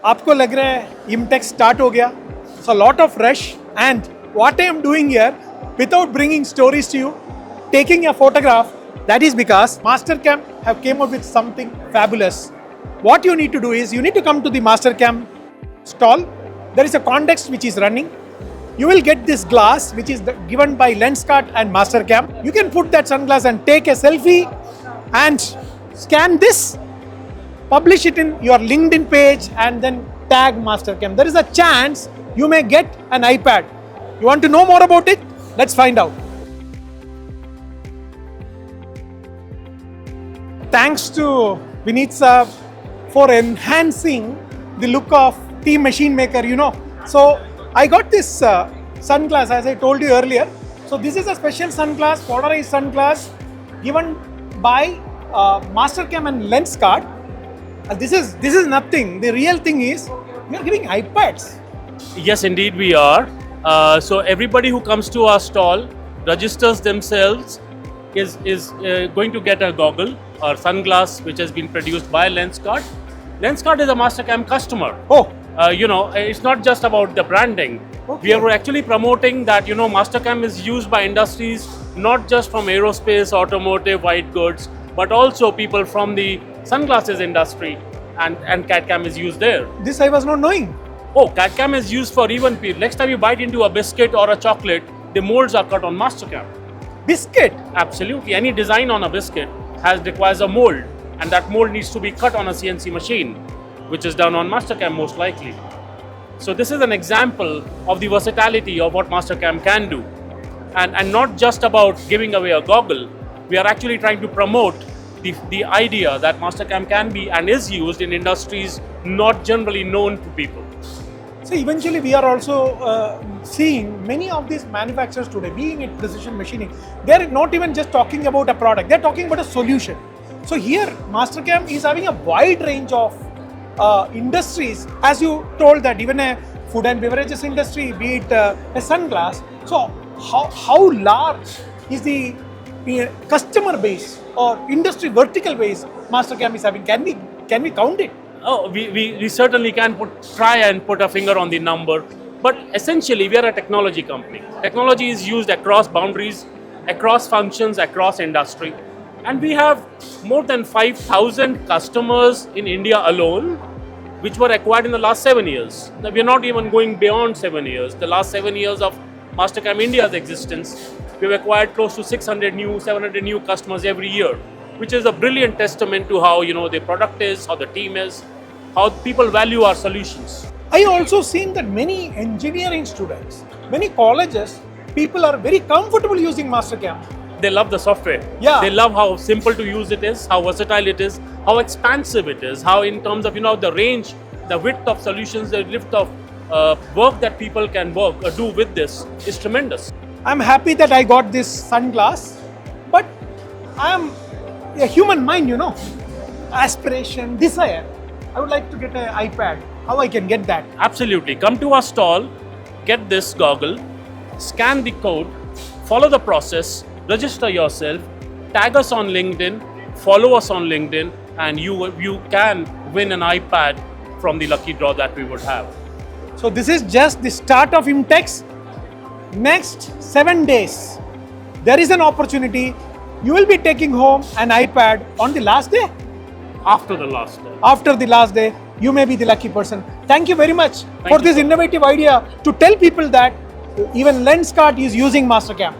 आपको लग रहा है IMTEX स्टार्ट हो गया? So a lot of rush, and what I am doing here, without bringing stories to you, taking a photograph, that is because Mastercam have came up with something fabulous. What you need to do is, you need to come to the Mastercam stall. There is a context which is running. You will get this glass which is given by Lenskart and Mastercam. You can put that sunglass and take a selfie and scan this, publish it in your LinkedIn page and then tag Mastercam. There is a chance you may get an iPad. You want to know more about it? Let's find out. Thanks to Vineeth Seth for enhancing the look of Team Machine Maker, So I got this sunglass, as I told you earlier. So this is a special sunglass, polarized sunglass given by Mastercam and Lenskart. This is nothing. The real thing is we are giving iPads. Yes, indeed we are. So everybody who comes to our stall registers themselves is going to get a goggle or sunglass which has been produced by Lenskart. Lenskart is a Mastercam customer. Oh. It's not just about the branding. Okay. We are actually promoting that, Mastercam is used by industries not just from aerospace, automotive, white goods, but also people from the sunglasses industry, and CAD-CAM is used there. This I was not knowing. Oh, CAD-CAM is used for even people. Next time you bite into a biscuit or a chocolate, the molds are cut on Mastercam. Biscuit? Absolutely. Any design on a biscuit requires a mold, and that mold needs to be cut on a CNC machine, which is done on Mastercam most likely. So this is an example of the versatility of what Mastercam can do. And not just about giving away a goggle, we are actually trying to promote the idea that Mastercam can be and is used in industries not generally known to people. So eventually we are also seeing many of these manufacturers today, being it precision machining, they're not even just talking about a product, they're talking about a solution. So here Mastercam is having a wide range of industries, as you told that even a food and beverages industry, be it a sunglass. So how large is the customer base or industry vertical base Mastercam is having? Can we count it? Oh, we certainly can try and put a finger on the number, but essentially we are a technology company. Technology is used across boundaries, across functions, across industry, and we have more than 5,000 customers in India alone, which were acquired in the last 7 years. Now, we are not even going beyond 7 years. The last 7 years of Mastercam India's existence, we've acquired close to 700 new customers every year, which is a brilliant testament to how the product is, how the team is, how people value our solutions. I also seen that many engineering students, many colleges, people are very comfortable using Mastercam. They love the software. Yeah. They love how simple to use it is, how versatile it is, how expansive it is, how in terms of the range, the width of solutions, the width of work that people can do with this is tremendous. I'm happy that I got this sunglass, but I'm a human mind, aspiration, desire. I would like to get an iPad. How I can get that? Absolutely. Come to our stall, get this goggle, scan the code, follow the process, register yourself, tag us on LinkedIn, follow us on LinkedIn, and you can win an iPad from the lucky draw that we would have. So this is just the start of IMTEX. Next 7 days, there is an opportunity. You will be taking home an iPad on the last day. After the last day. After the last day, you may be the lucky person. Thank you very much for this sir. innovative idea to tell people that even Lenskart is using Mastercam.